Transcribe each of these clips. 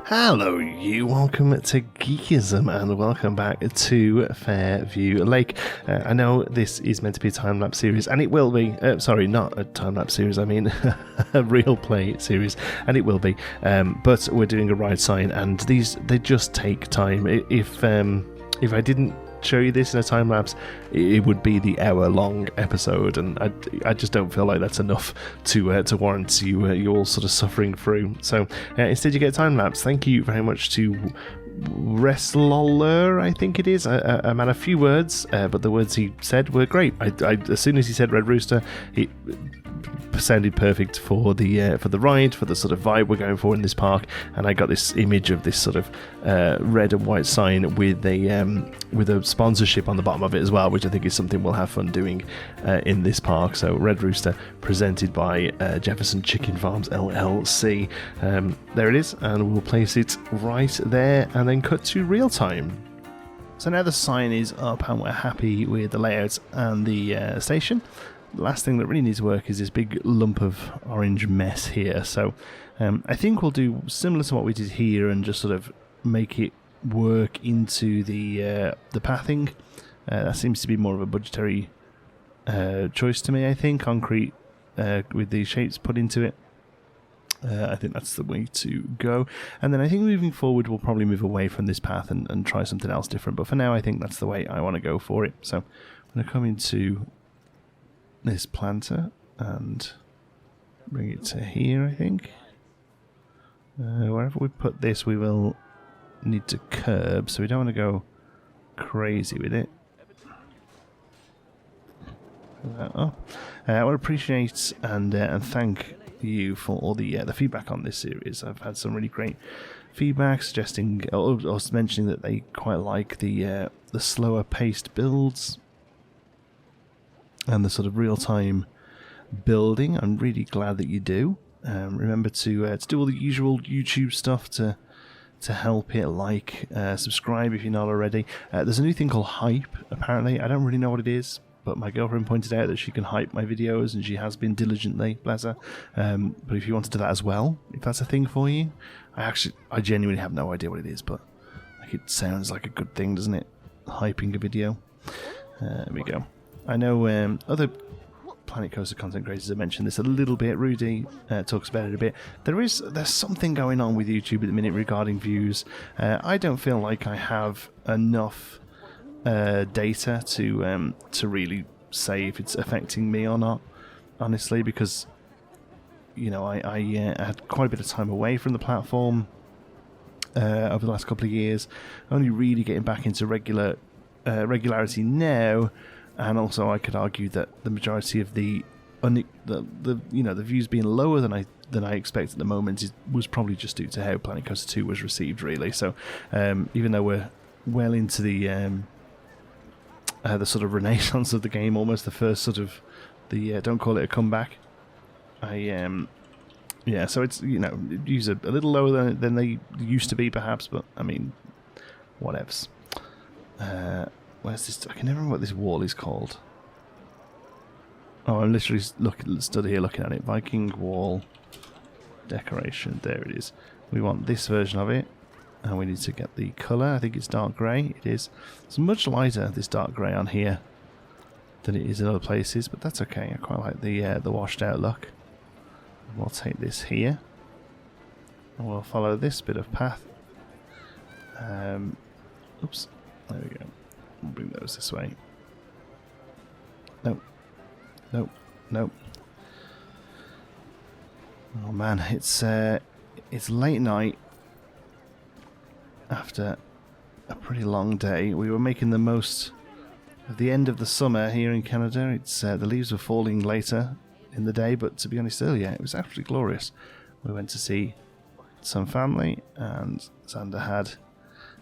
Hello you, welcome to Geekism and welcome back to Fairview Lake. I know this is meant to be a time-lapse series, and it will be. Sorry, not a time-lapse series, I mean a real play series, and it will be. But we're doing a ride sign, and they just take time. If I didn't show you this in a time lapse, it would be the hour-long episode, and I just don't feel like that's enough to warrant you all sort of suffering through. So instead, you get a time lapse. Thank you very much to Wrestler, I think it is. A man of few words, but the words he said were great. As soon as he said Red Rooster, it sounded perfect for the ride, for the sort of vibe we're going for in this park. And I got this image of this sort of red and white sign with a sponsorship on the bottom of it as well, which I think is something we'll have fun doing in this park. So Red Rooster, presented by Jefferson Chicken Farms LLC. There it is, and we'll place it right there and then cut to real time. So now the sign is up and we're happy with the layout and the station. The last thing that really needs work is this big lump of orange mess here. So I think we'll do similar to what we did here and just sort of make it work into the pathing. That seems to be more of a budgetary choice to me, I think. Concrete with the shapes put into it. I think that's the way to go. And then I think moving forward we'll probably move away from this path and try something else different. But for now I think that's the way I want to go for it. So I'm going to come into this planter and bring it to here, I think. Wherever we put this, we will need to curb, so we don't want to go crazy with it. I would appreciate and thank you for all the feedback on this series. I've had some really great feedback suggesting, or mentioning that they quite like the slower paced builds and the sort of real-time building. I'm really glad that you do. Remember to do all the usual YouTube stuff to help it, like, subscribe if you're not already. There's a new thing called Hype, apparently. I don't really know what it is, but my girlfriend pointed out that she can hype my videos, and she has been diligently, bless her. But if you want to do that as well, if that's a thing for you, I genuinely have no idea what it is, but like, it sounds like a good thing, doesn't it? Hyping a video. There we go. I know other Planet Coaster content creators have mentioned this a little bit. Rudy talks about it a bit. There's something going on with YouTube at the minute regarding views. I don't feel like I have enough data to really say if it's affecting me or not, honestly, because I had quite a bit of time away from the platform over the last couple of years. Only really getting back into regularity now. And also, I could argue that the majority of the views being lower than I expect at the moment was probably just due to how Planet Coaster 2 was received, really. So, even though we're well into the sort of renaissance of the game, almost the first sort of don't call it a comeback. So it's views are a little lower than they used to be, perhaps, but I mean, whatevs. Where's this? I can never remember what this wall is called. Oh, I'm literally stood here looking at it. Viking wall decoration. There it is. We want this version of it, and we need to get the colour. I think it's dark grey. It is. It's much lighter, this dark grey on here, than it is in other places, but that's okay. I quite like the washed out look. We'll take this here, and we'll follow this bit of path. Oops. There we go. We'll bring those this way. Nope. Oh man, it's late night after a pretty long day. We were making the most of the end of the summer here in Canada. It's the leaves were falling later in the day, but to be honest, earlier it was absolutely glorious. We went to see some family, and Xander had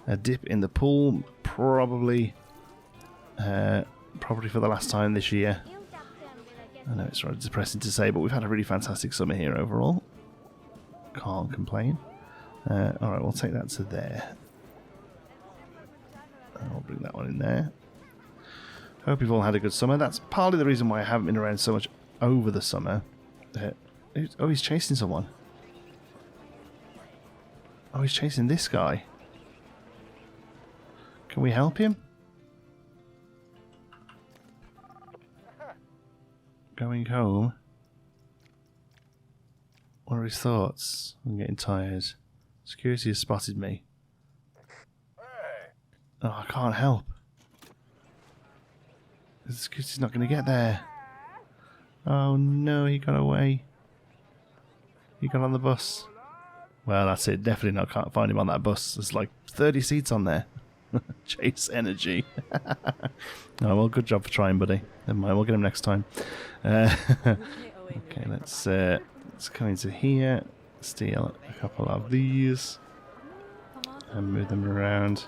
a dip in the pool, probably for the last time this year. I know it's rather depressing to say, but we've had a really fantastic summer here overall. Can't complain. Alright, we'll take that to there. I'll bring that one in there. Hope you've all had a good summer. That's partly the reason why I haven't been around so much over the summer. Oh, he's chasing someone. Oh, he's chasing this guy. Can we help him? Going home. What are his thoughts? I'm getting tired. Security has spotted me. Oh, I can't help. The security's not going to get there. Oh no, he got away. He got on the bus. Well, that's it. Definitely not. Can't find him on that bus. There's like 30 seats on there. Chase energy. Oh, well, good job for trying, buddy. Never mind, we'll get him next time. Okay, let's go into here. Steal a couple of these. And move them around.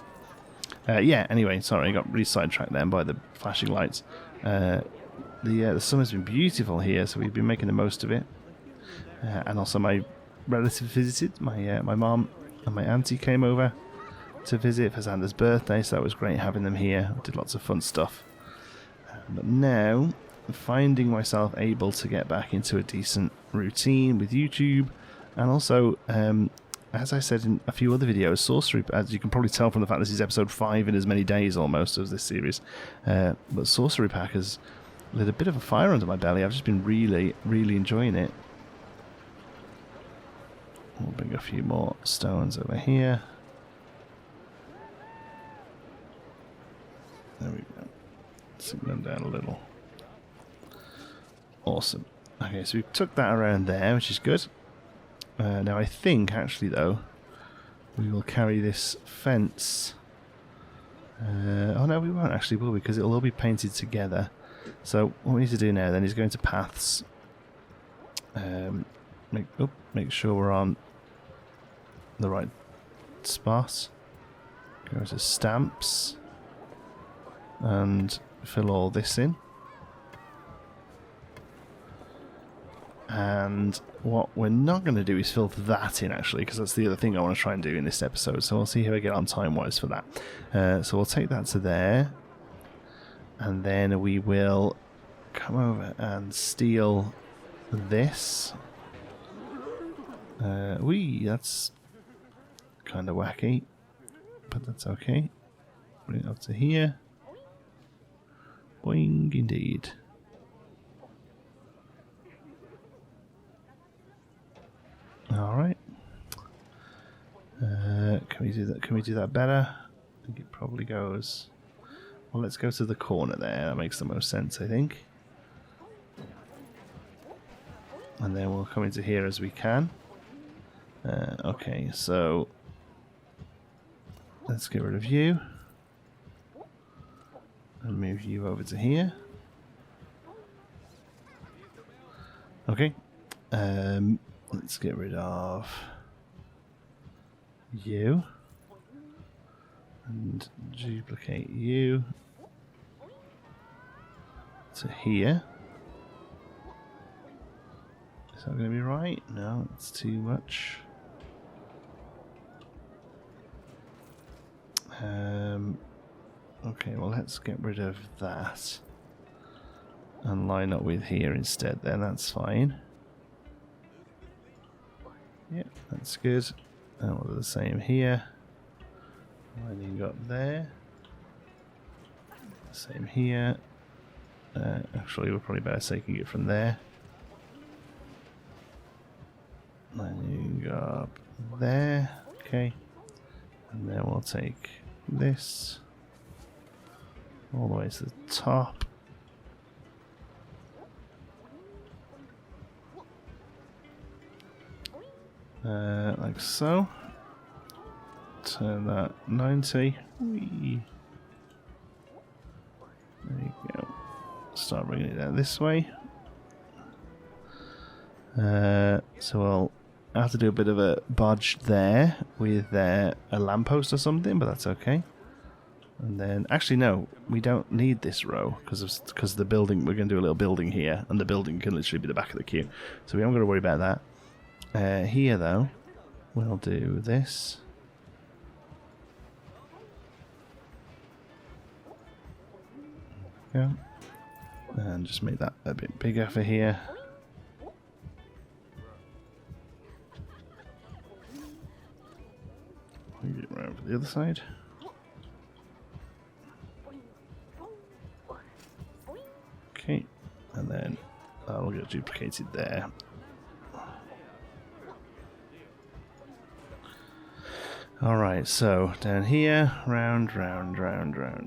Yeah, anyway, sorry, I got really sidetracked then by the flashing lights. The summer's been beautiful here, so we've been making the most of it. And also my relatives visited. My mom and my auntie came over to visit for Xander's birthday, so that was great having them here. We did lots of fun stuff. But now, finding myself able to get back into a decent routine with YouTube, and also, as I said in a few other videos, Sorcery, as you can probably tell from the fact this is episode 5 in as many days almost as this series, but Sorcery Pack has lit a bit of a fire under my belly. I've just been really, really enjoying it. We'll bring a few more stones over here. There we go. Sink them down a little. Awesome. Okay, so we took that around there, which is good. Now I think, actually, though, we will carry this fence. Oh no, we won't actually, will we? Because it'll all be painted together. So what we need to do now then is go into paths. Make sure we're on the right spot. Go to stamps. And fill all this in. And what we're not going to do is fill that in, actually, because that's the other thing I want to try and do in this episode. So we'll see how we get on time-wise for that. So we'll take that to there. And then we will come over and steal this. That's kind of wacky. But that's okay. Bring it up to here. Boing, indeed. All right. Can we do that? Can we do that better? I think it probably goes. Well, let's go to the corner there. That makes the most sense, I think. And then we'll come into here as we can. Okay, so let's get rid of you. And move you over to here. Okay. Let's get rid of you. And duplicate you to here. Is that going to be right? No, it's too much. Okay, well, let's get rid of that and line up with here instead then, that's fine. Yep, that's good. And we'll do the same here. Lining up there. Same here. Actually, we're probably better taking it from there. Lining up there. Okay. And then we'll take this all the way to the top. Like so. Turn that 90. Whee. There you go. Start bringing it down this way. So I'll have to do a bit of a bodge there with a lamppost or something, but that's okay. And then, actually no, we don't need this row because the building, we're going to do a little building here, and the building can literally be the back of the queue. So we haven't got to worry about that. Here though, we'll do this. Go. And just make that a bit bigger for here. around for the other side. Okay, and then we'll get duplicated there. Alright, so down here, round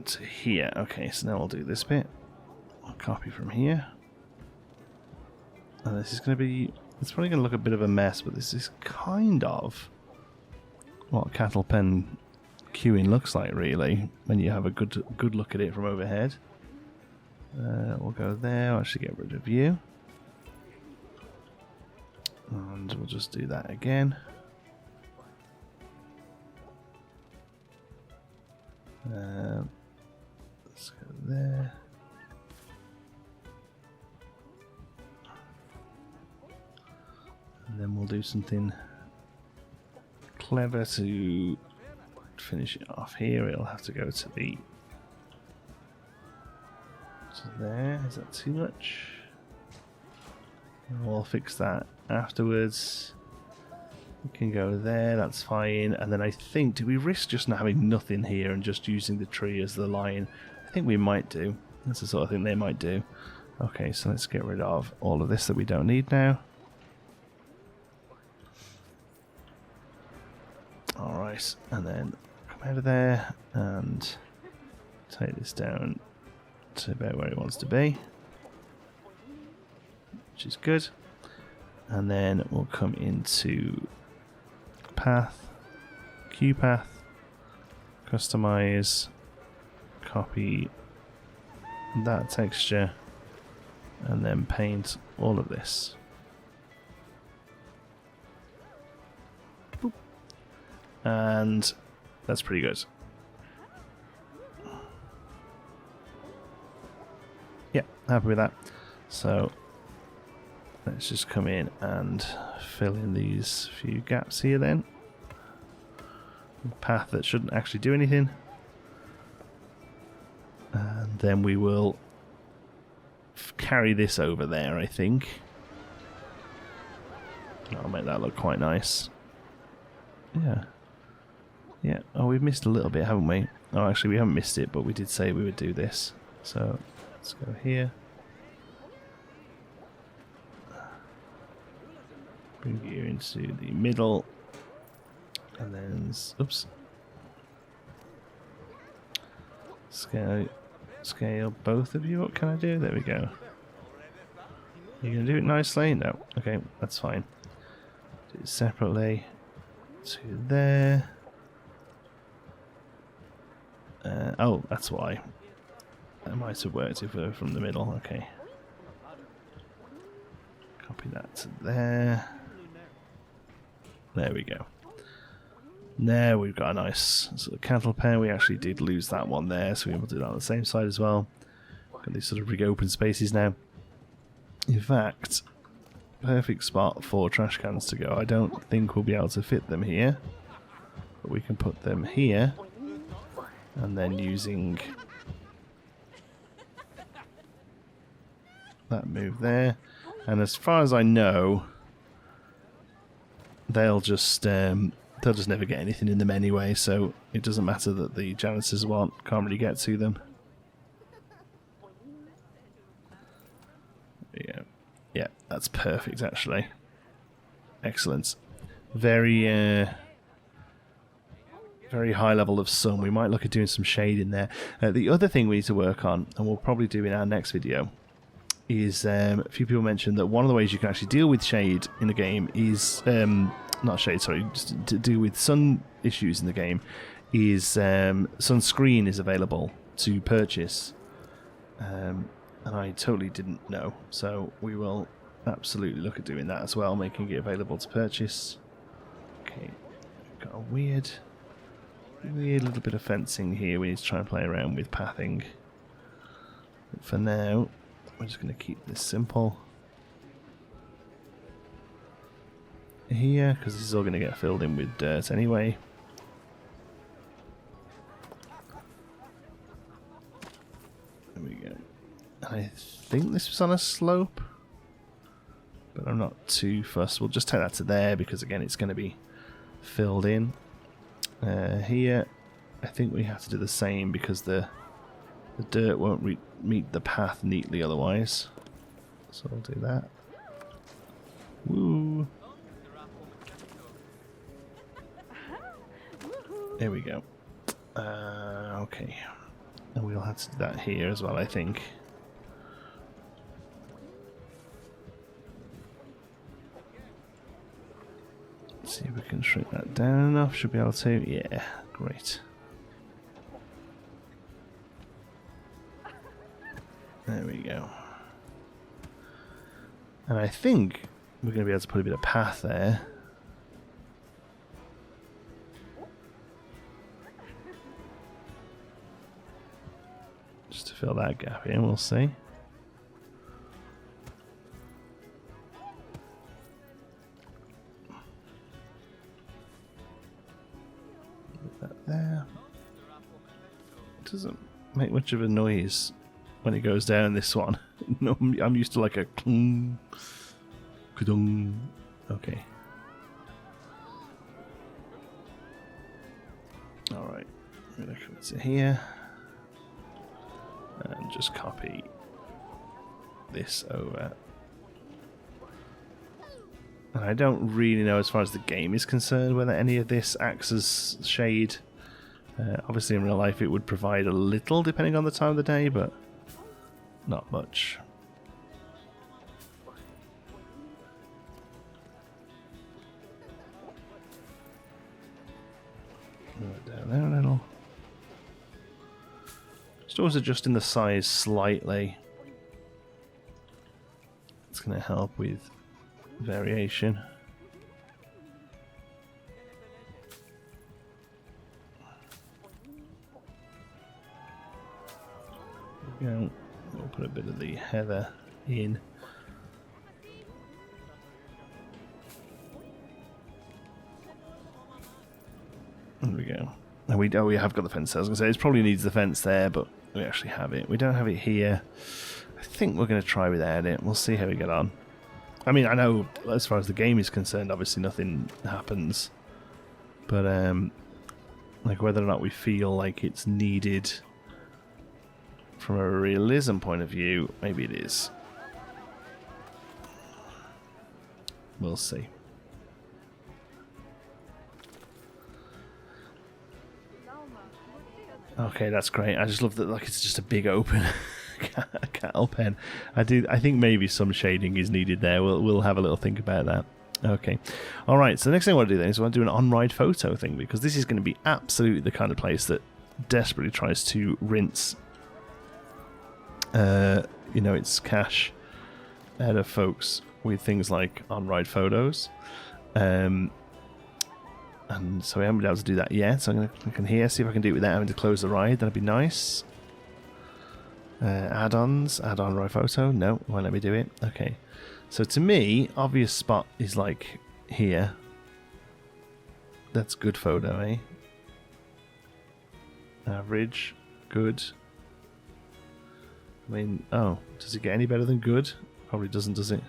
to here. Okay, so now we'll do this bit. I'll copy from here. And this is going to be... It's probably going to look a bit of a mess, but this is kind of what cattle pen queuing looks like, really, when you have a good look at it from overhead. We'll go there. I'll actually get rid of you. And we'll just do that again. Let's go there. And then we'll do something clever to finish it off here. It'll have to go to the... to there. Is that too much? We'll fix that afterwards. We can go there, that's fine. And then I think, do we risk just not having nothing here and just using the tree as the line? I think we might do. That's the sort of thing they might do. Okay, so let's get rid of all of this that we don't need now. Alright, and then come out of there and take this down to about where it wants to be, which is good. And then we'll come into path, queue path, customize, copy that texture, and then paint all of this. Boop. And that's pretty good. Yeah, happy with that. So let's just come in and fill in these few gaps here then. Path that shouldn't actually do anything. And then we will carry this over there, I think. That'll make that look quite nice. Yeah. Yeah. Oh, we've missed a little bit, haven't we? Oh, actually, we haven't missed it, but we did say we would do this. So let's go here. Bring you into the middle. And then, oops. Scale both of you. What can I do? There we go. You gonna do it nicely? No. Okay, that's fine. Do it separately. To there. Oh, that's why. That might have worked if we were from the middle. Okay. Copy that to there. There we go. There we've got a nice sort of cattle pen. We actually did lose that one there, so we will do that on the same side as well. Got these sort of big open spaces now. In fact, perfect spot for trash cans to go. I don't think we'll be able to fit them here, but we can put them here, and then using that move there. And as far as I know, they'll just never get anything in them anyway, so it doesn't matter that the janitors can't really get to them. Yeah, yeah, that's perfect actually. Excellent. Very high level of sun. We might look at doing some shade in there. The other thing we need to work on, and we'll probably do in our next video, is a few people mentioned that one of the ways you can actually deal with shade in the game is not shade, sorry, just to do with sun issues in the game, is sunscreen is available to purchase, and I totally didn't know, so we will absolutely look at doing that as well, making it available to purchase. Okay, got a weird little bit of fencing here we need to try and play around with pathing, but for now we're just going to keep this simple here, because this is all going to get filled in with dirt anyway. There we go. I think this was on a slope, but I'm not too fussed. We'll just take that to there, because again it's going to be filled in. Here, I think we have to do the same because the dirt won't meet the path neatly otherwise. So I'll do that. Woo! There we go. Okay. And we'll have to do that here as well, I think. Let's see if we can shrink that down enough. Should be able to. Yeah, great. There we go. And I think we're going to be able to put a bit of path there. Just to fill that gap in, we'll see. Put that there. It doesn't make much of a noise when it goes down, this one. No, I'm used to like a klung, kudung. Okay. Alright. I'm going to come to here. And just copy this over. And I don't really know, as far as the game is concerned, whether any of this acts as shade. Obviously in real life it would provide a little depending on the time of the day, but not much. Down there a little. Just always adjusting the size slightly. It's going to help with variation. There we go. We'll put a bit of the heather in. There we go. And we have got the fence there. I was going to say, it probably needs the fence there, but we actually have it. We don't have it here. I think we're going to try without it. We'll see how we get on. I mean, I know as far as the game is concerned, obviously nothing happens. But, like, whether or not we feel like it's needed from a realism point of view, maybe it is. We'll see. Okay, that's great. I just love that, like, it's just a big open cattle pen. I think maybe some shading is needed there. We'll have a little think about that. Okay. All right. So the next thing I want to do then is I want to do an on-ride photo thing, because this is going to be absolutely the kind of place that desperately tries to rinse, you know, its cash out of folks with things like on-ride photos. And so we haven't been able to do that yet, so I'm going to click on here, see if I can do it without having to close the ride. That'd be nice. Add-ons, add-on ride photo. No, won't let me do it. Okay. So to me, obvious spot is like here. That's good photo, eh? Average, good. I mean, oh, does it get any better than good? Probably doesn't, does it?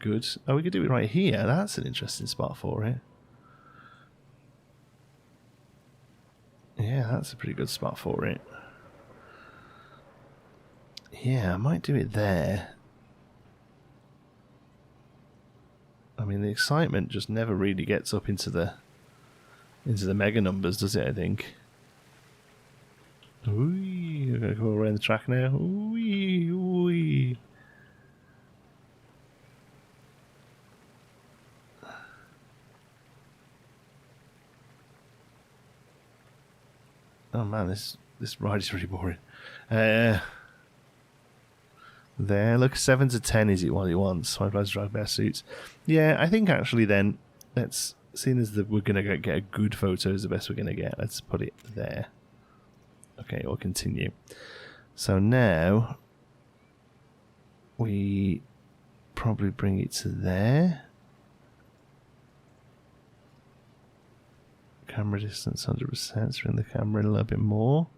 Good. Oh, we could do it right here. That's an interesting spot for it. Yeah, that's a pretty good spot for it. Yeah, I might do it there. I mean, the excitement just never really gets up into the mega numbers, does it? I think. Ooh, we're gonna go around the track now. Ooh, ooh. Oh man, this ride is really boring. There, look, 7 to 10 is it what he wants. 5 players drive best suits. Yeah, I think actually then, let's, seeing as that we're going to get a good photo is the best we're going to get, let's put it there. Okay, we'll continue. So now, we probably bring it to there. Camera distance 100%, let's bring the camera in a little bit more.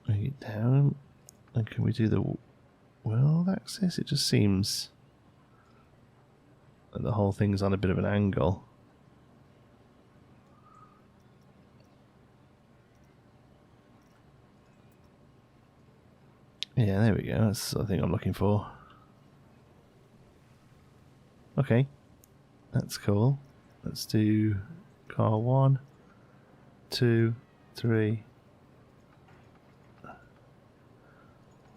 Bring it down. And can we do the world axis? It just seems the whole thing's on a bit of an angle. Yeah, there we go. That's the sort of thing I'm looking for. Okay, that's cool. Let's do car 1, 2, 3.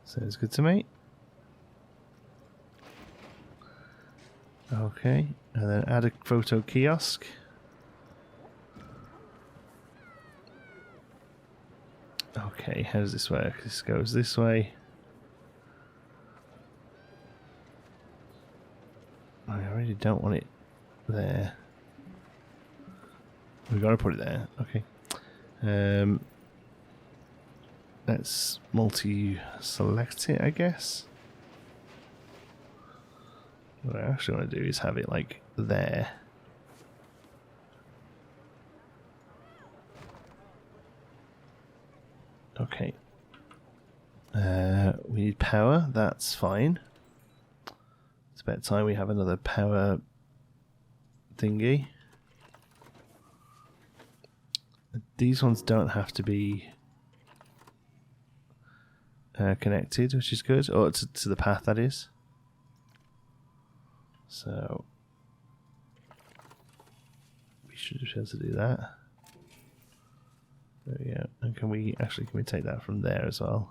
Sounds good to me. Okay, and then add a photo kiosk. Okay, how does this work? This goes this way. I really don't want it there. We've got to put it there. Okay. Let's multi-select it, I guess. What I actually want to do is have it like there. Okay. We need power. That's fine. It's about time we have another power thingy. These ones don't have to be connected, which is good. Or to the path, that is. So we should be able to do that. There we go. And can we take that from there as well?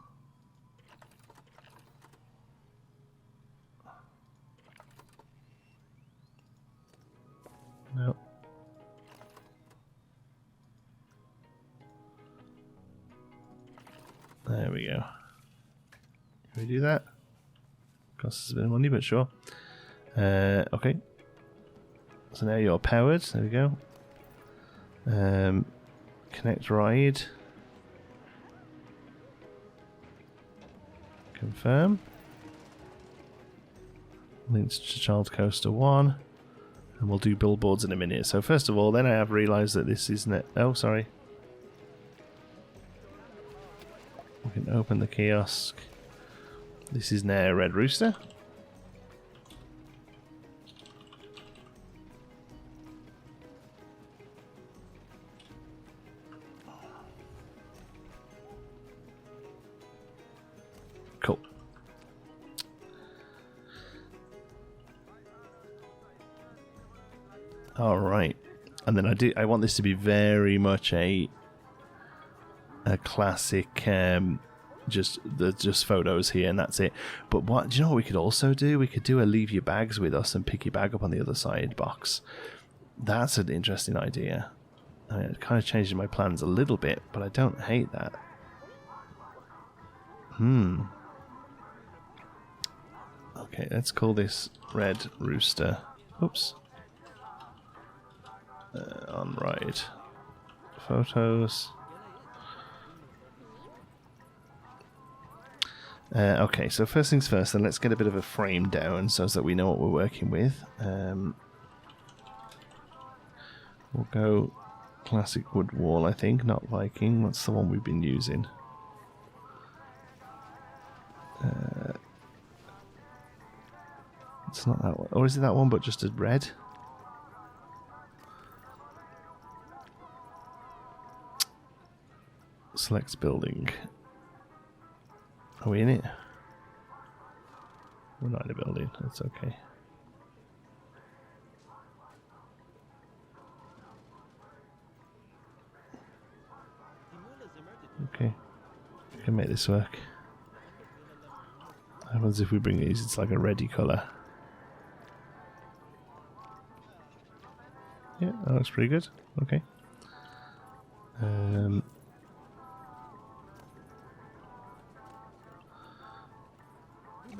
No. There we go. Can we do that? Costs us a bit of money, but sure. Okay. So now you're powered. There we go. Connect ride. Confirm. Links to child coaster 1. And we'll do billboards in a minute. So first of all, then I have realised that this isn't it. Oh, sorry. We can open the kiosk. This is now Red Rooster. Cool. All right, and then I want this to be very much a classic, just photos here and that's it. But what do you know? What we could also do? We could do a leave your bags with us and pick your bag up on the other side box. That's an interesting idea. I mean, it kind of changes my plans a little bit, but I don't hate that. Okay, let's call this Red Rooster. Oops. On ride. Photos. Okay, so first things first, then let's get a bit of a frame down so that we know what we're working with. We'll go classic wood wall, I think, not Viking. What's the one we've been using? It's not that one. Or is it that one, but just as red? Select building. Are we in it? We're not in a building. That's okay. Okay. We can make this work. What happens if we bring these? It's like a reddy colour. Yeah, that looks pretty good. Okay.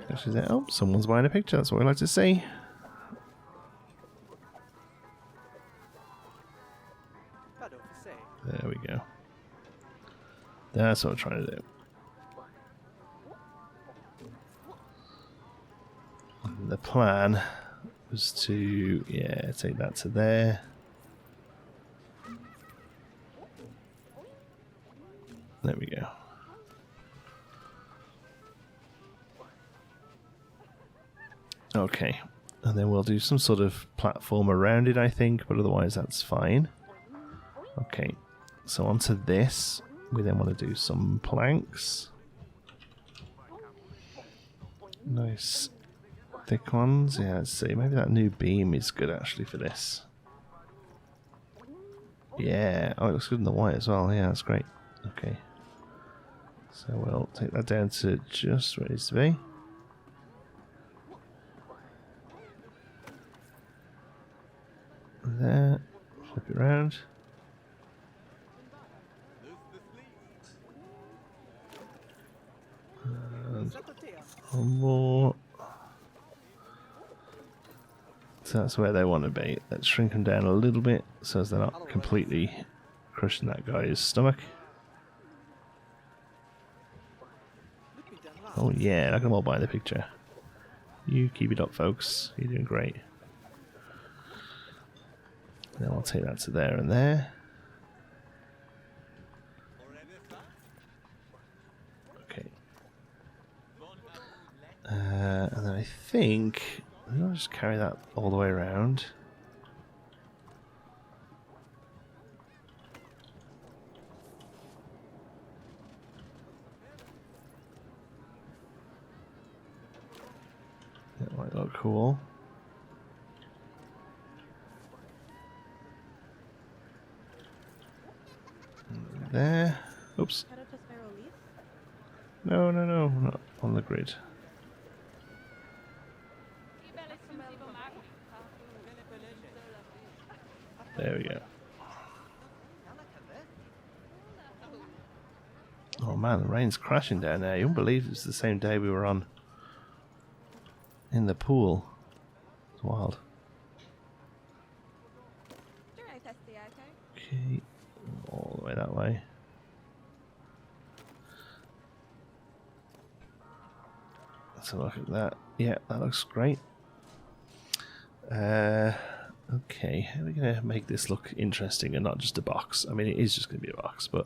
Actually, oh, someone's buying a picture. That's what we like to see. There we go. That's what I'm trying to do. And the plan was to, take that to there. There we go. Okay. And then we'll do some sort of platform around it, I think, but otherwise that's fine. Okay, so onto this. We then want to do some planks. Nice thick ones. Yeah, let's see. Maybe that new beam is good actually for this. Yeah. Oh, it looks good in the white as well. Yeah, that's great. Okay. So we'll take that down to just where it needs to be. There. Flip it around. And one more. So that's where they want to be. Let's shrink them down a little bit so as they're not completely crushing that guy's stomach. Oh yeah, look at them all behind the picture. You keep it up, folks. You're doing great. Then I'll take that to there and there. Okay. And then I think I'll just carry that all the way around. That might look cool. There. Oops. No, not on the grid. There we go. Oh man, the rain's crashing down there. You wouldn't believe it's the same day we were on in the pool. It's wild. Okay, all the way that way. Let's have a look at that. Yeah, that looks great. Okay, how are we going to make this look interesting and not just a box? I mean, it is just going to be a box, but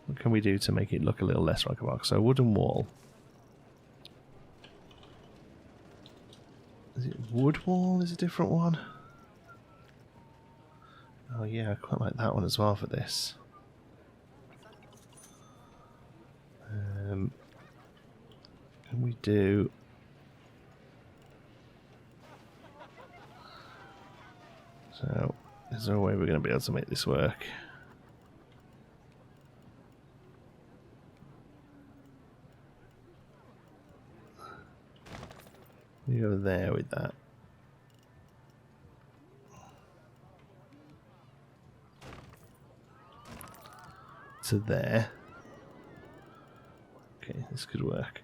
what can we do to make it look a little less like a box? So, wooden wall. Is it wood wall is a different one? Oh yeah, I quite like that one as well for this. Can we do... So, is there a way we're going to be able to make this work? We go there with that. To there. Okay, this could work.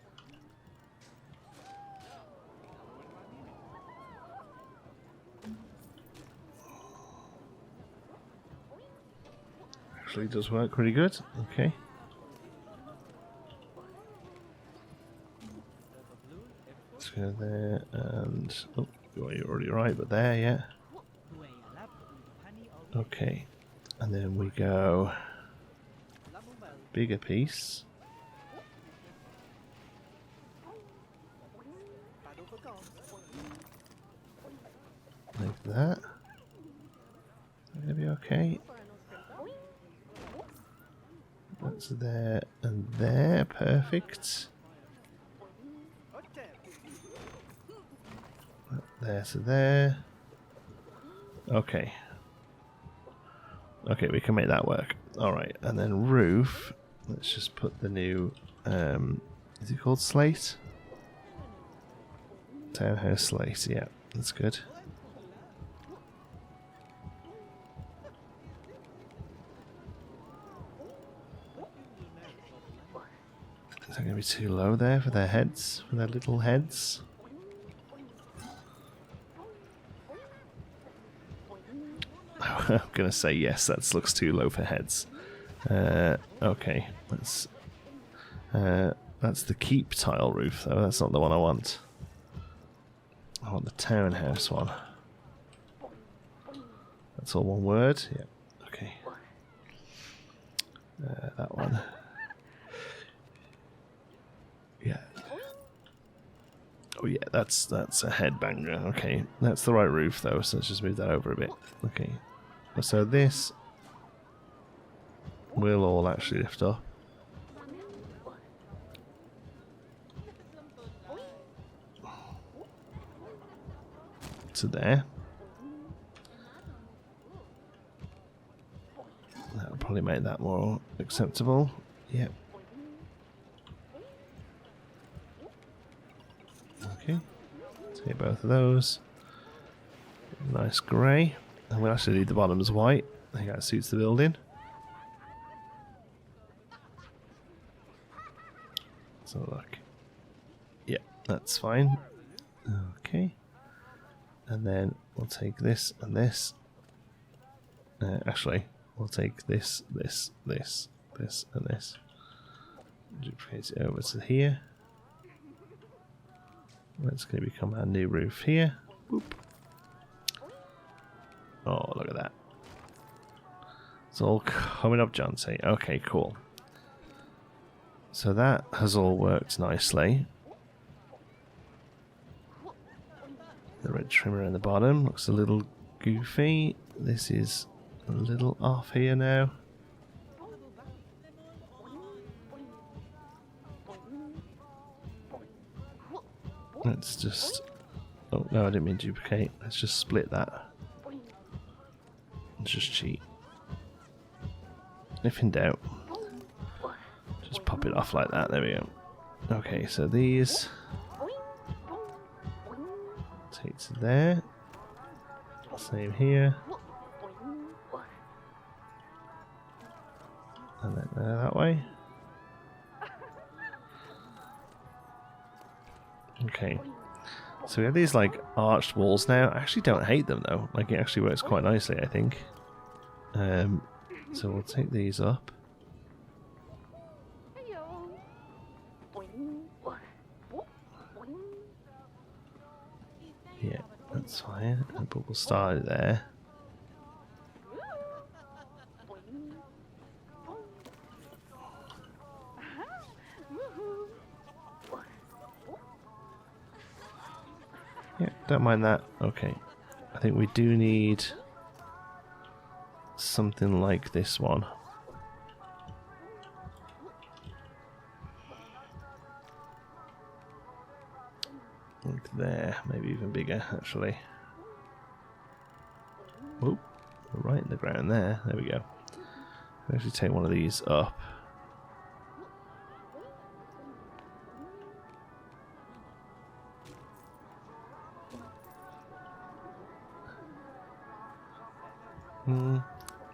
Actually does work pretty good. Okay. Let's go there and oh, you're already right, but there, yeah. Okay, and then we go bigger piece. Like that. Gonna be okay. That's there and there, perfect. There to there. Okay. Okay, we can make that work. Alright, and then roof. Let's just put the new, is it called slate? Townhouse slate, yeah, that's good. Is that going to be too low there for their heads? For their little heads? I'm going to say yes, that looks too low for heads. Okay, that's the keep tile roof though, that's not the one I want. I want the townhouse one. That's all one word? Yeah, okay. That one. Yeah. Oh yeah, that's a headbanger. Okay, that's the right roof though, so let's just move that over a bit. Okay, so this will all actually lift up to there. That'll probably make that more acceptable. Yep. Okay, let's get both of those. Nice grey. And we'll actually leave the bottoms white. I think that suits the building. So look. Yeah, that's fine. Okay. And then we'll take this and this. Actually, we'll take this, this, this, this, and this. Duplicate it over to here. That's going to become our new roof here. Boop. Oh, look at that. It's all coming up, John. Okay, cool. So that has all worked nicely. The red trimmer in the bottom looks a little goofy. This is a little off here now. Let's just... Oh, no, I didn't mean duplicate. Let's just split that. Let's just cheat. If in doubt, just pop it off like that. There we go. Okay, so these take to there. Same here. And then that way. Okay. So we have these like arched walls now. I actually don't hate them though. Like it actually works quite nicely, I think. So we'll take these up. Yeah, that's fine. But we'll start it there. Yeah, don't mind that. Okay. I think we do need something like this one. Like there, maybe even bigger actually. Oh, we're right in the ground there. There we go. I'll actually take one of these up.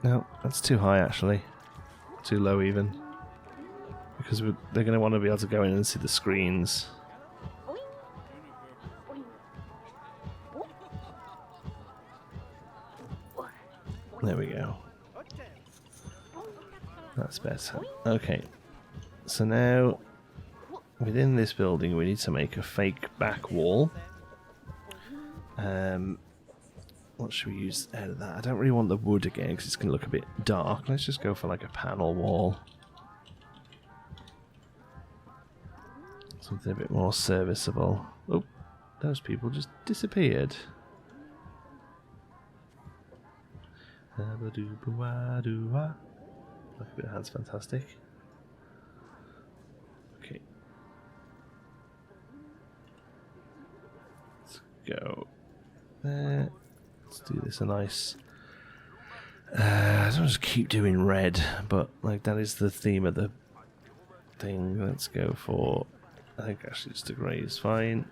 No, that's too high actually. Too low even. Because they're going to want to be able to go in and see the screens. There we go. That's better. Okay. So now, within this building we need to make a fake back wall. What should we use out of that? I don't really want the wood again because it's going to look a bit dark. Let's just go for like a panel wall. Something a bit more serviceable. Oh, those people just disappeared. Look a bit of hands, fantastic. Okay. Let's go there. Let's do this a nice... I don't just keep doing red, but like that is the theme of the thing. Let's go for... I think actually just a grey is fine.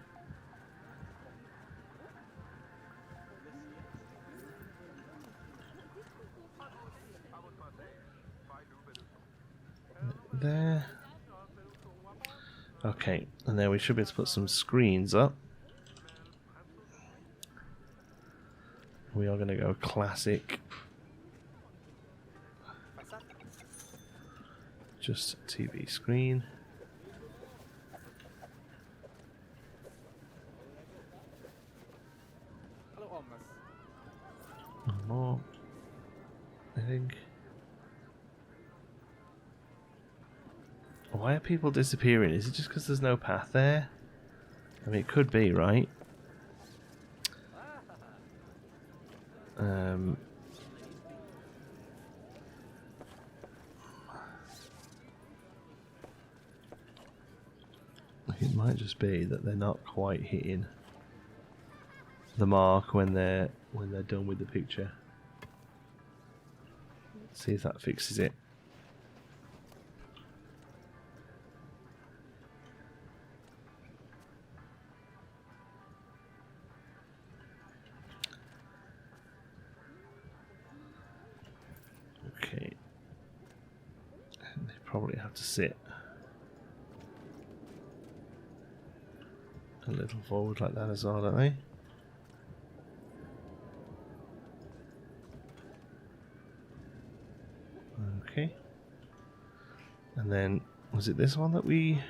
There. Okay, and then we should be able to put some screens up. We are going to go classic. Just TV screen. One more, I think. Why are people disappearing? Is it just because there's no path there? I mean, it could be, right? It might just be that they're not quite hitting the mark when they're done with the picture. See if that fixes it. Okay. And they probably have to sit a little forward like that as well, don't they? Okay. And then, was it this one that we...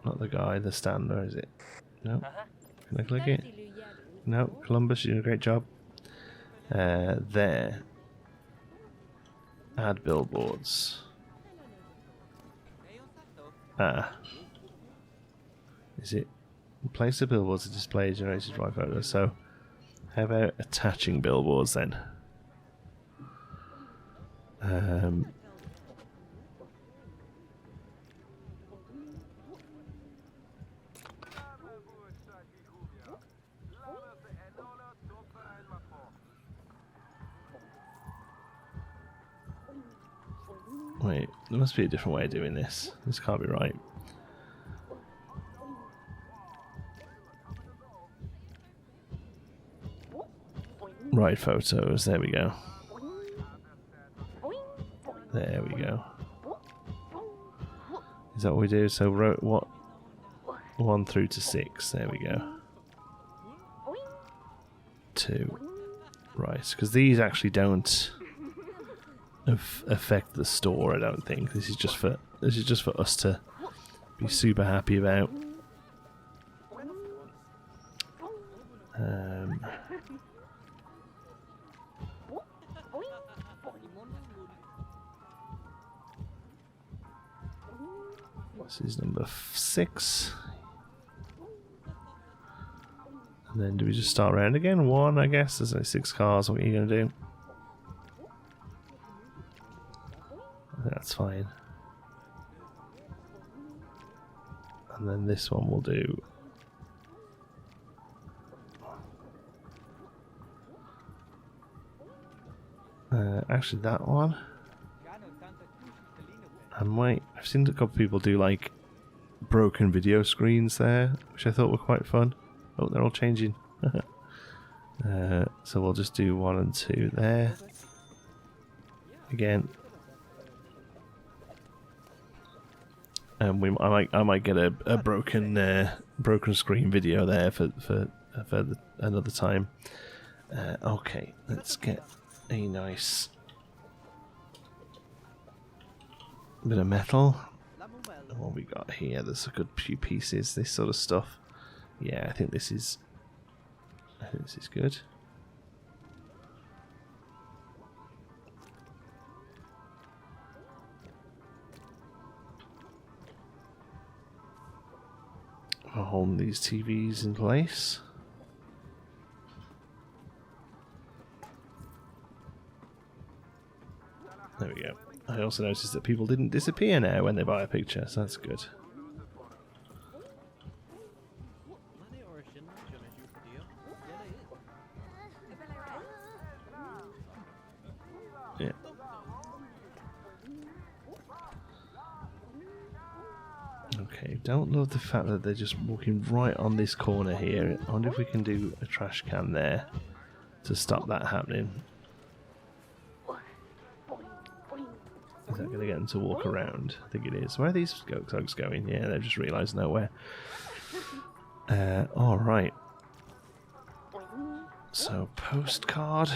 Not the guy, the stander, is it? No. Can I click it? No. Columbus, you're doing a great job. There. Add billboards. Ah. Is it place the billboards to display generated by photos? So, how about attaching billboards then? Wait, there must be a different way of doing this. This can't be right. Right photos, there we go. There we go. Is that what we do? So wrote what? 1 through to 6, there we go. 2. Right, because these actually don't affect the store, I don't think. This is just for us to be super happy about. This is number 6. And then do we just start around again? 1, I guess. There's like 6 cars. What are you going to do? That's fine. And then this one will do. Actually, that one. And wait, I've seen a couple of people do like broken video screens there, which I thought were quite fun. Oh, they're all changing. So we'll just do 1 and 2 there. Again. And I might get a broken screen video there for another time. Okay, let's get a nice bit of metal. What we got here? There's a good few pieces. This sort of stuff. Yeah, I think this is good. I'll hold these TVs in place. There we go. I also noticed that people didn't disappear now when they buy a picture, so that's good. Yeah. Okay, don't love the fact that they're just walking right on this corner here. I wonder if we can do a trash can there to stop that happening. Is that going to get them to walk around? I think it is. Where are these folks going? Yeah, they've just realised nowhere. Alright. So, postcard.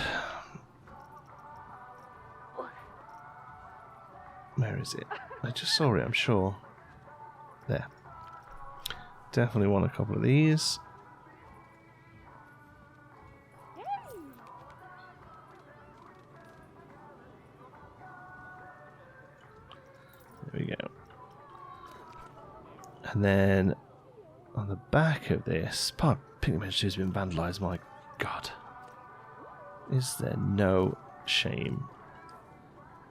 Where is it? I just saw it, I'm sure. There. Definitely want a couple of these. There we go. And then on the back of this, part of Picnic 2 has been vandalised. My God. Is there no shame?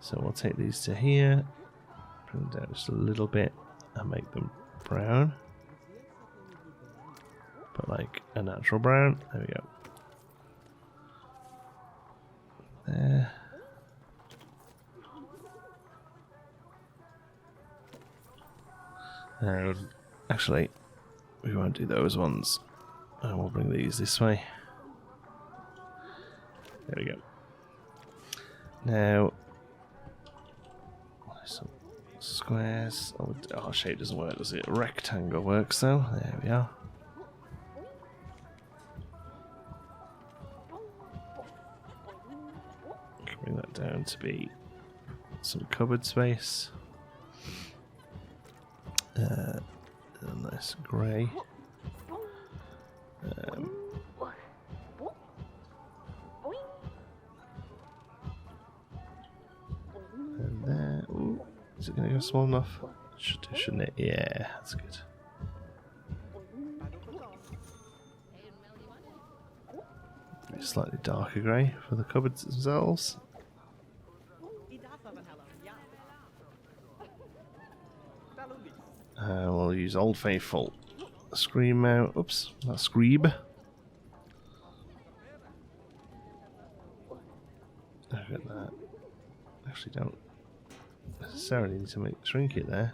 So we'll take these to here, bring them down just a little bit, and make them brown. But like a natural brown. There we go. There. Actually, we won't do those ones. And we'll bring these this way. There we go. Now, some squares. Oh, shape doesn't work, does it? Rectangle works though. There we are. Bring that down to be some cupboard space. A nice grey. And there. Ooh, is it going to go small enough? Should do, shouldn't it? Yeah, that's good. Maybe slightly darker grey for the cupboards themselves. We'll use Old Faithful Scream mount. Oops, not Screeb. Look at that. Actually, don't necessarily need to shrink it there.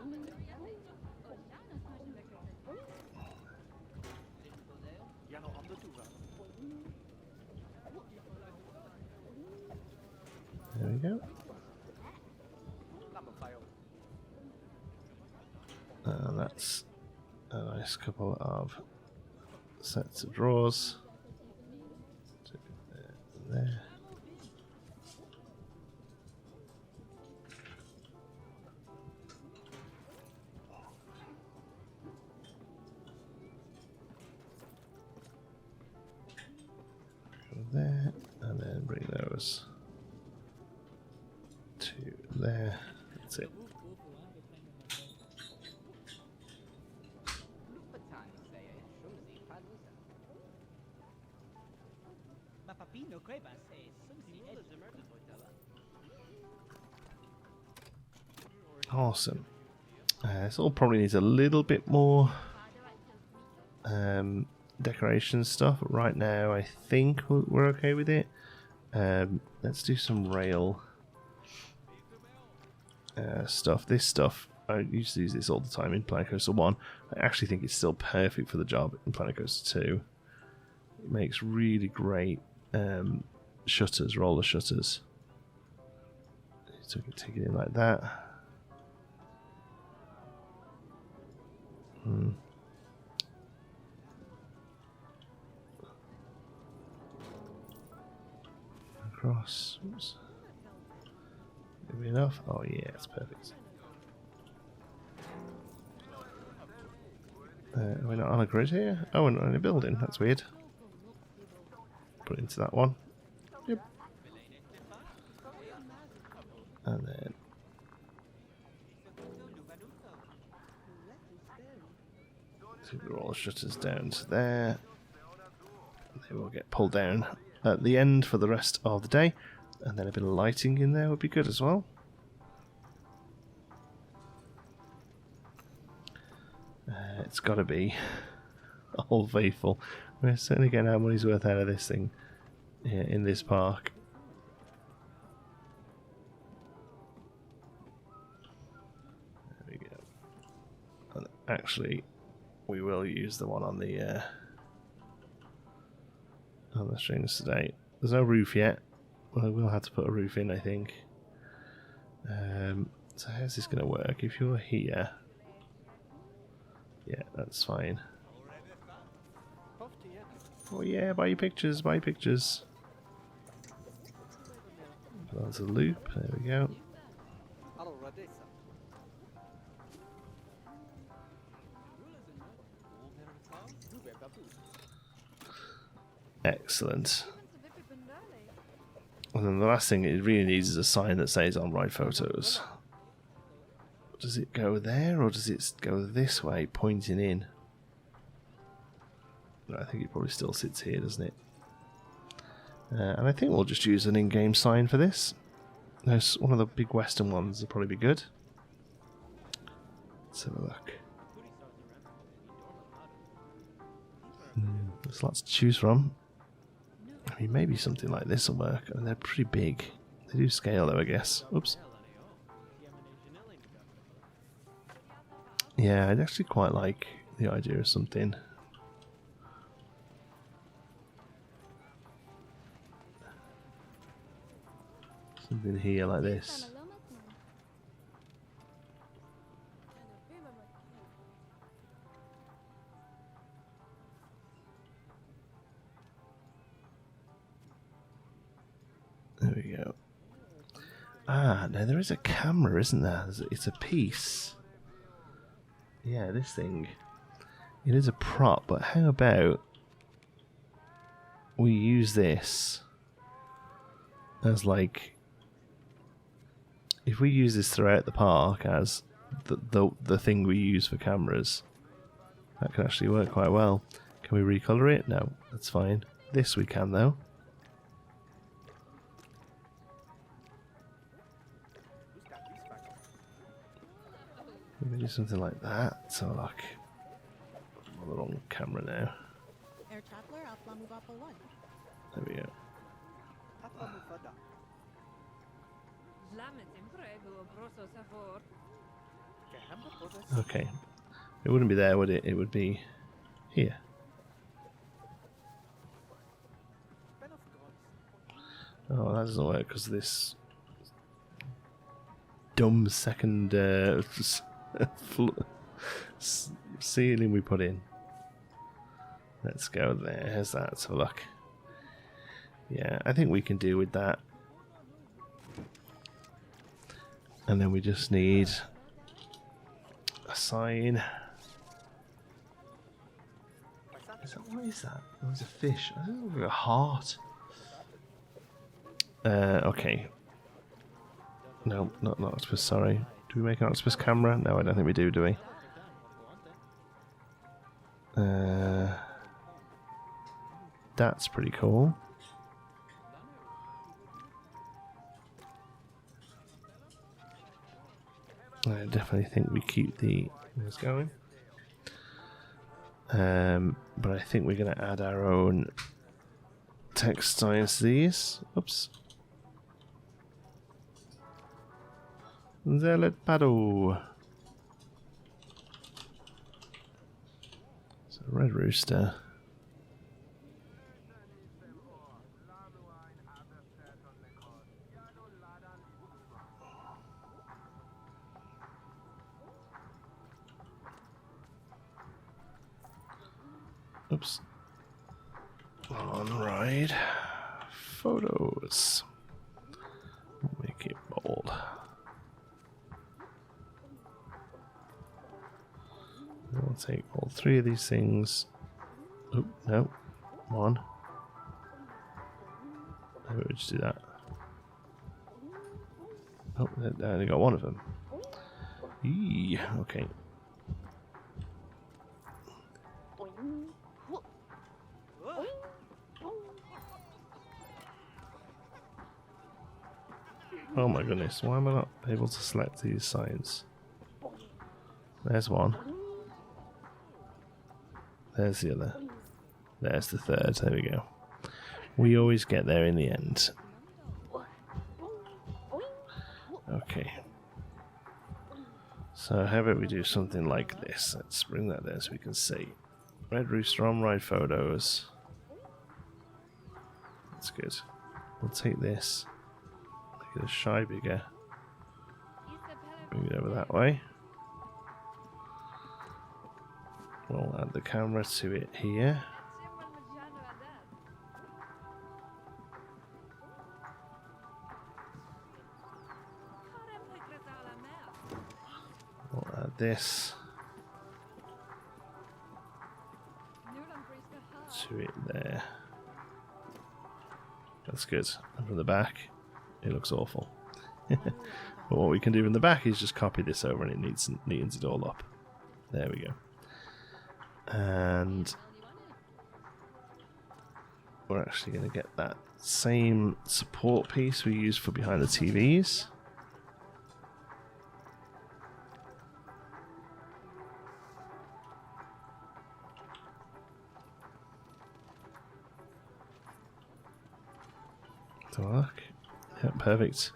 There we go. And that's a nice couple of sets of drawers. There. Go there, and then bring those to there. That's it. Awesome. This all probably needs a little bit more decoration stuff. But right now, I think we're okay with it. Let's do some rail stuff. This stuff, I used to use this all the time in Planet Coaster 1. I actually think it's still perfect for the job in Planet Coaster 2. It makes really great shutters, roller shutters. So we can take it in like that. Across. Oops. Maybe enough? Oh yeah, it's perfect. We're not on a grid here? Oh, we're not in a building. That's weird. Put it into that one. Yep. And then we're all shutters down to there. They will get pulled down at the end for the rest of the day, and then a bit of lighting in there would be good as well. It's got to be Old Faithful. We're certainly getting our money's worth out of this thing here in this park. There we go. And actually, we will use the one on the strings today. There's no roof yet. Well, we'll have to put a roof in, I think. So how's this going to work? If you're here, yeah, that's fine. Oh yeah, buy your pictures, buy your pictures. Put onto the loop. There we go. Excellent. And then the last thing it really needs is a sign that says on ride photos. Does it go there or does it go this way, pointing in? No, I think it probably still sits here, doesn't it? And I think we'll just use an in-game sign for this. There's one of the big western ones will probably be good. Let's have a look. There's lots to choose from. I mean, maybe something like this will work. I mean, they're pretty big. They do scale though, I guess. Oops. Yeah, I'd actually quite like the idea of something. Something here like this. There we go. Ah, no, there is a camera, isn't there? It's a piece. Yeah, this thing. It is a prop, but how about we use this as like, if we use this throughout the park as the thing we use for cameras, that can actually work quite well. Can we recolor it? No, that's fine. This we can though. Maybe do something like that. So like, I'm on the wrong camera now. There we go. Okay. It wouldn't be there, would it? It would be here. Oh, that doesn't work because this dumb second ceiling we put in. Let's go there. Here's that. So look. Yeah, I think we can deal with that. And then we just need a sign. What is that? There's a fish. I think it's a heart. Okay. No, not octopus, sorry. Do we make an octopus camera? No, I don't think we do we? That's pretty cool. I definitely think we keep the things going. But I think we're going to add our own text signs to these. Oops. Zealot paddle. So red rooster. Oops. On ride. Photos. Make it bold. We'll take all three of these things. Oh, no. One. Maybe we'll just do that. Oh, I only got one of them. Eee, okay. Oh my goodness, why am I not able to select these signs? There's one. There's the other. There's the third, there we go. We always get there in the end. Okay. So how about we do something like this? Let's bring that there so we can see. Red Rooster on ride photos. That's good. We'll take this. Make it a shy bigger. Bring it over that way. We'll add the camera to it here. We'll add this to it there. That's good. And from the back, it looks awful. But what we can do in the back is just copy this over and it neatens it all up. There we go. And we're actually going to get that same support piece we used for behind the TVs. To work. Yeah, perfect.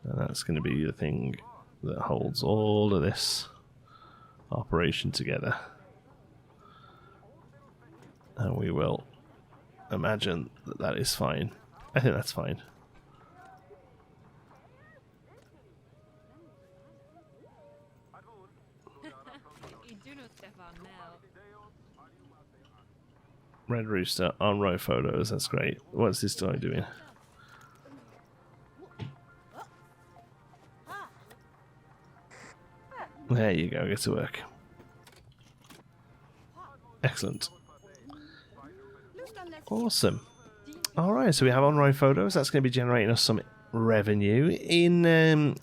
And that's going to be the thing that holds all of this operation together. And we will imagine that that is fine. I think that's fine. Red Rooster on row photos, that's great. What's this guy doing? There you go, get to work. Excellent. Awesome. Alright, so we have on-row photos. That's going to be generating us some revenue in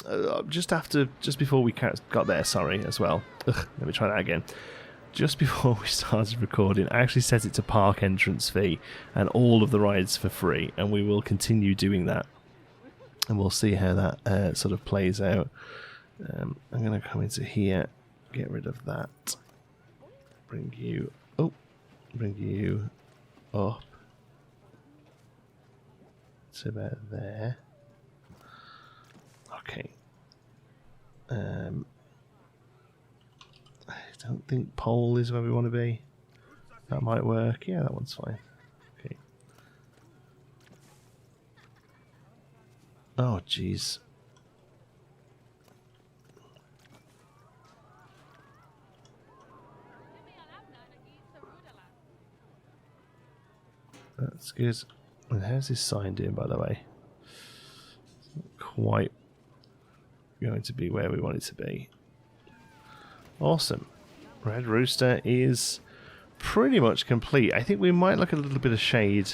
just before we got there, sorry, as well. Ugh, let me try that again. Just before we started recording, I actually set it to park entrance fee and all of the rides for free, and we will continue doing that. And we'll see how that sort of plays out. I'm going to come into here, get rid of that, bring you up to about there. Okay. I don't think pole is where we want to be. That might work. Yeah, that one's fine. Okay. Oh, jeez. That's good. And how's this sign doing, by the way? It's not quite going to be where we want it to be. Awesome. Red Rooster is pretty much complete. I think we might look at a little bit of shade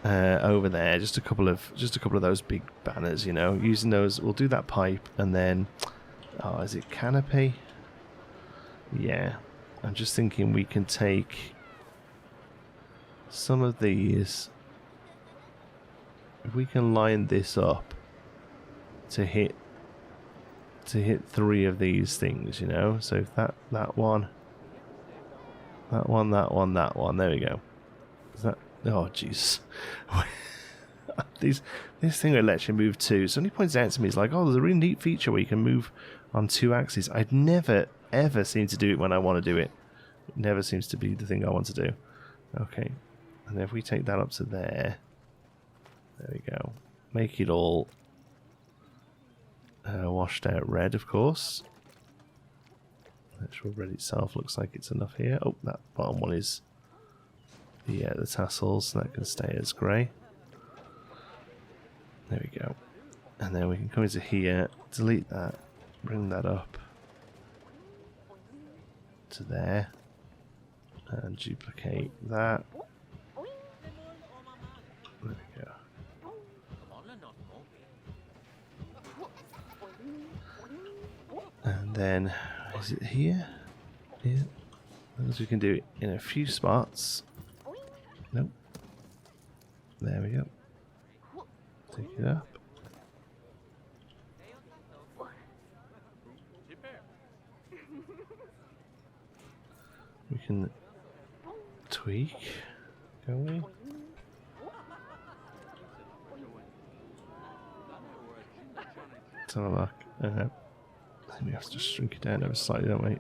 over there. Just a couple of those big banners, you know. Using those, we'll do that pipe, and then is it canopy? Yeah. I'm just thinking we can take some of these. If we can line this up to hit 3 of these things, you know. So if that one, that one, there we go. Is that? Oh, jeez. This thing will let you move 2. Somebody points out to me, it's like, oh, there's a really neat feature where you can move on 2 axes. I'd never ever seem to do it when I want to do it. It never seems to be the thing I want to do. Okay. And if we take that up to there we go. Make it all washed out red, of course. The actual red itself looks like it's enough here. Oh, that bottom one is the tassels. That can stay as grey. There we go. And then we can come into here, delete that, bring that up to there, and duplicate that. There we go. And then, is it here? Yeah. As we can do it in a few spots. Nope. There we go. Take it up. We can tweak, can we? Let's have a look. I think we have to just shrink it down ever slightly, don't we?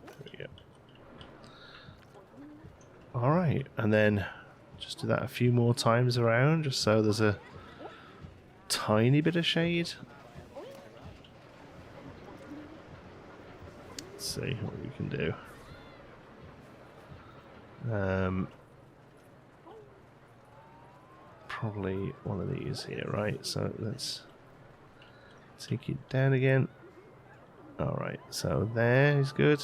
There we go. Alright, and then just do that a few more times around, just so there's a tiny bit of shade. Let's see what we can do. Probably one of these here, right? So let's Take it down again. Alright, so there is good.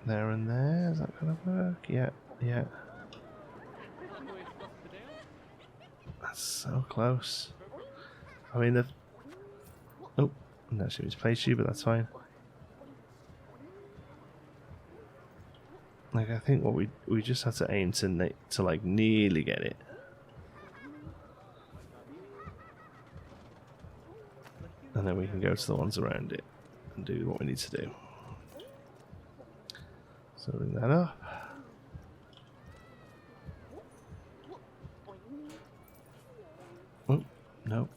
There and there, is that going to work? Yeah, yeah. That's so close. I mean, the... Oh, no, she misplaced you, but that's fine. Like, I think what we just have to aim to like nearly get it. And then we can go to the ones around it and do what we need to do. So bring that up. Oh, no.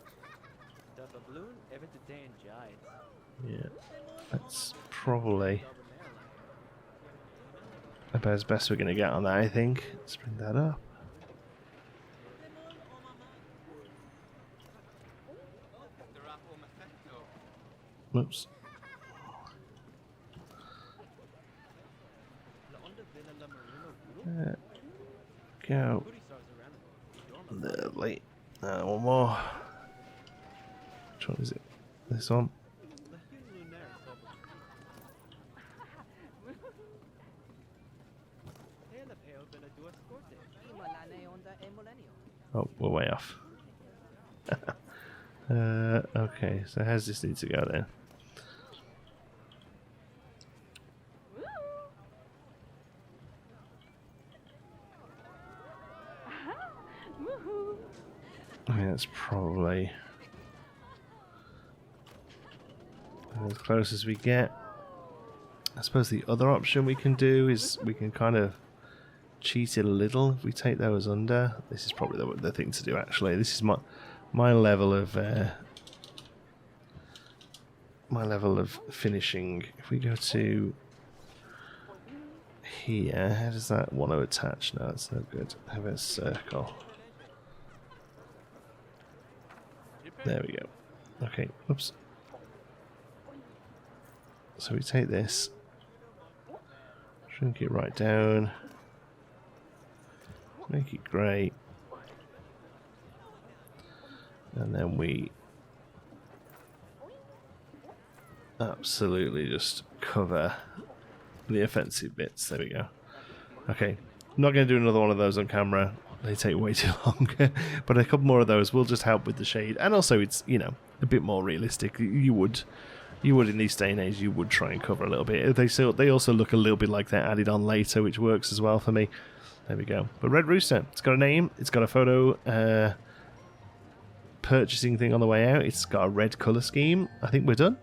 Yeah, that's probably about as best we're going to get on that, I think. Let's bring that up. Oops. Go. Lovely. One more. Which one is it? This one. Oh, we're way off. Okay, so how's this need to go then? I mean, that's probably as close as we get. I suppose the other option we can do is we can kind of cheat it a little. If we take those under, this is probably the thing to do. Actually, this is my level of finishing. If we go to here, how does that want to attach? No, it's no good. Have a circle. There we go. Okay, oops. So we take this, shrink it right down, make it grey, and then we absolutely just cover the offensive bits. There we go. Okay, I'm not going to do another one of those on camera. They take way too long. But a couple more of those will just help with the shade, and also it's, you know, a bit more realistic. You would in this day and age, you would try and cover a little bit. They also look a little bit like they're added on later, which works as well for me. There we go. But Red Rooster, it's got a name, it's got a photo purchasing thing on the way out, it's got a red colour scheme. I think we're done.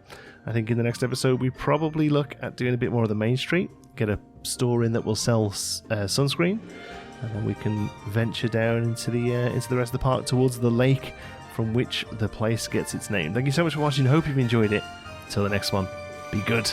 I think in the next episode we probably look at doing a bit more of the main street, get a store in that will sell sunscreen, and then we can venture down into the rest of the park towards the lake from which the place gets its name. Thank you so much for watching. Hope you've enjoyed it. Till the next one, be good.